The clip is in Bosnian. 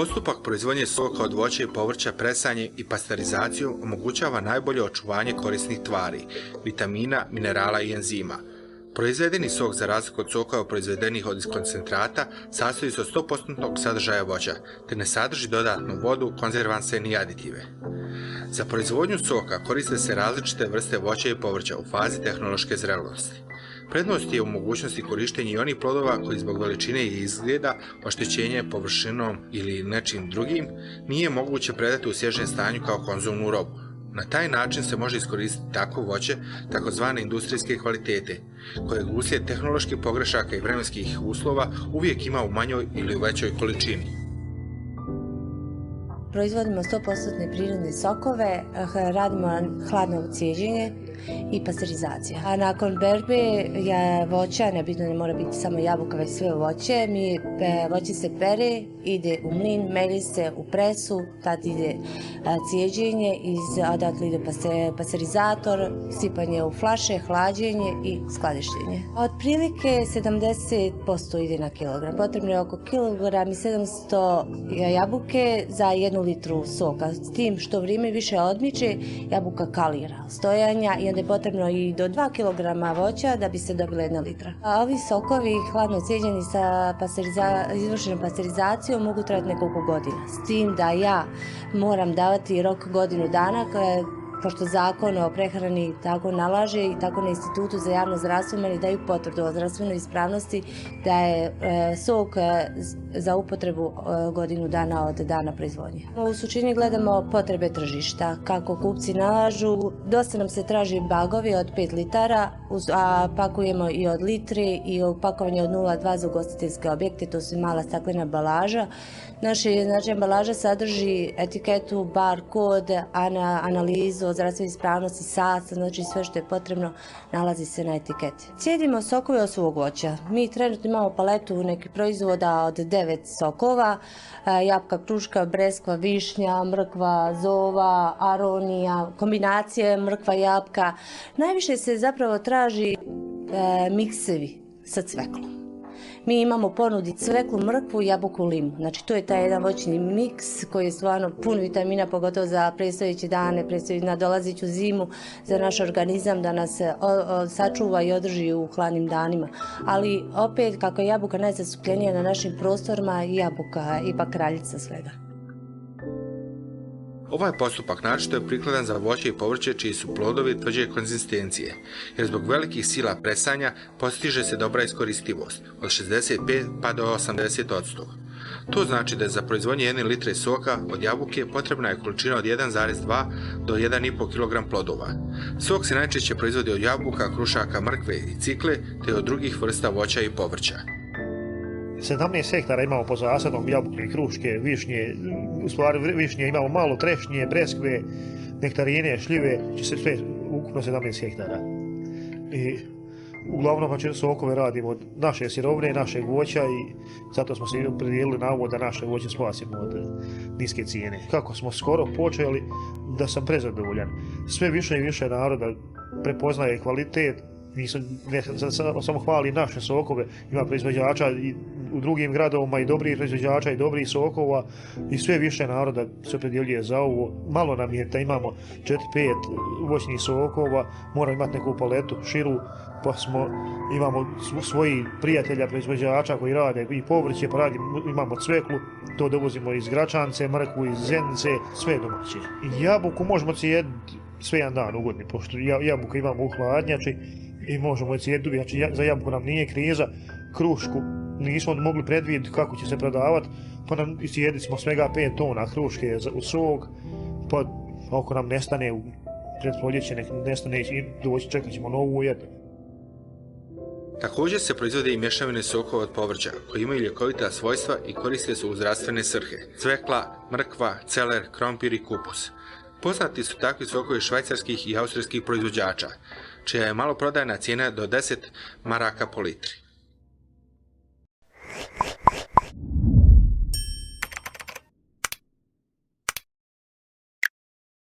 Postupak proizvodnje soka od voća i povrća presanjem i pasterizacijom omogućava najbolje očuvanje korisnih tvari, vitamina, minerala i enzima. Proizvedeni sok, za razliku od sokova proizvedenih iz koncentrata, sastoji se od 100% sadržaja voća, te ne sadrži dodatnu vodu, konzervanse ni aditive. Za proizvodnju soka koriste se različite vrste voća i povrća u fazi tehnološke zrelosti. Prednost je u mogućnosti korištenja i onih plodova koji zbog veličine i izgleda, oštećenja površinom ili nečim drugim, nije moguće predati u svježem stanju kao konzumnu robu. Na taj način se može iskoristiti takvo voće, takozvane industrijske kvalitete, koje uslijed tehnoloških pogrešaka i vremenskih uslova uvijek ima u manjoj ili u većoj količini. Proizvodimo 100% prirodne sokove, radimo hladno cijeđenje i pasterizacija. A nakon berbe voća, nebitno ne mora biti samo jabuka, već sve voće, voće se pere, ide u mlin, melje se u presu, tad ide cijeđenje, odatle ide pasterizator, sipanje u flaše, hlađenje i skladištenje. Otprilike 70% ide na kilogram. Potrebno je oko kilogram i 700 jabuke za 1 litru soka. S tim što vrijeme više odmiče, jabuka kalira stojanja i onda je potrebno i do 2 kg voća da bi se dobila 1 litra. A ovi sokovi, hladno cijeđeni sa izvršenom pasterizacijom, mogu trajati nekoliko godina. S tim da ja moram davati rok godinu dana, pošto zakon o prehrani tako nalaže i tako na Institutu za javno zdravstvo meni daju potvrdu o zdravstvenoj ispravnosti da je sok za upotrebu godinu dana od dana proizvodnje. U suštini gledamo potrebe tržišta, kako kupci nalažu. Dosta nam se traži bagovi od 5 litara, a pakujemo i od litri i pakovanje od 0,2 za ugostiteljske objekte, to su mala staklena ambalaža. Naša ambalaža sadrži etiketu, bar kod, analizu o zdravstvenoj ispravnosti, sastav, znači sve što je potrebno nalazi se na etiketi. Cijedimo sokove od svog voća. Mi trenutno imamo paletu nekih proizvoda od 9 sokova, jabuka, kruška, breskva, višnja, mrkva, zova, aronija, kombinacije mrkva, jabuka. Najviše se zapravo traži miksevi sa cveklom. Mi imamo u ponudi cveklu, mrkvu, jabuku, limu. Znači to je taj jedan voćni miks koji je stvarno pun vitamina, pogotovo za predstojeće dane, na dolazeću zimu, za naš organizam da nas sačuva i održi u hladnim danima. Ali opet, kako je jabuka najzastupljenija na našim prostorima, jabuka je ipak kraljica svega. Ovaj postupak naročito je prikladan za voće i povrće čiji su plodovi tvrđe konzistencije, jer zbog velikih sila presanja postiže se dobra iskoristivost, od 65 pa do 80%. To znači da je za proizvodnje 1 litre soka od jabuke potrebna je količina od 1,2 do 1,5 kg plodova. Sok se najčešće proizvodi od jabuka, krušaka, mrkve i cikle, te od drugih vrsta voća i povrća. 17 hektara imamo po zasadom jabuke, kruške, višnje, u stvari višnje imamo malo, trešnje, breskve, nektarine, šljive, sve ukupno 17 hektara. I uglavnom sokove radimo od naše sirovine, našeg voća i zato smo se opredijelili na ovo da naše voće spasimo od niske cijene. Kako smo skoro počeli, da sam prezadovoljan. Sve više i više naroda prepoznaje kvalitet. Ne samo hvali naše sokove, ima proizvođača i u drugim gradovima i dobrih proizvođača i dobrih sokova i sve više naroda se opredjeljuje za ovo. Malo nam je da imamo 4-5 voćnih sokova, moramo imati neku paletu širu, pa imamo svoji prijatelja proizvođača koji rade i povrće, pa imamo cveklu, to dovozimo iz Gračance, mrkvu iz Zenice, sve domaće. I jabuku možemo cijediti sve jedan dan u godini, pošto jabuku imamo u hladnjači i možemo je cijediti, znači za jabuku nam nije kriza, krušku nismo mogli predvidjeti kako će se prodavati, pa nam cijedili smo svega 5 tona kruške u sok, pa ako nam nestane pred proljeće, nestane i doći, čekat ćemo novu jednu. Također se proizvode i mješavine sokova od povrća, koji imaju ljekovita svojstva i koriste se u zdravstvene svrhe. Cvekla, mrkva, celer, krompir i kupus. Poznati su takvi sokovi švajcarskih i austrijskih proizvođača, čija je maloprodajna cijena do 10 maraka po litri.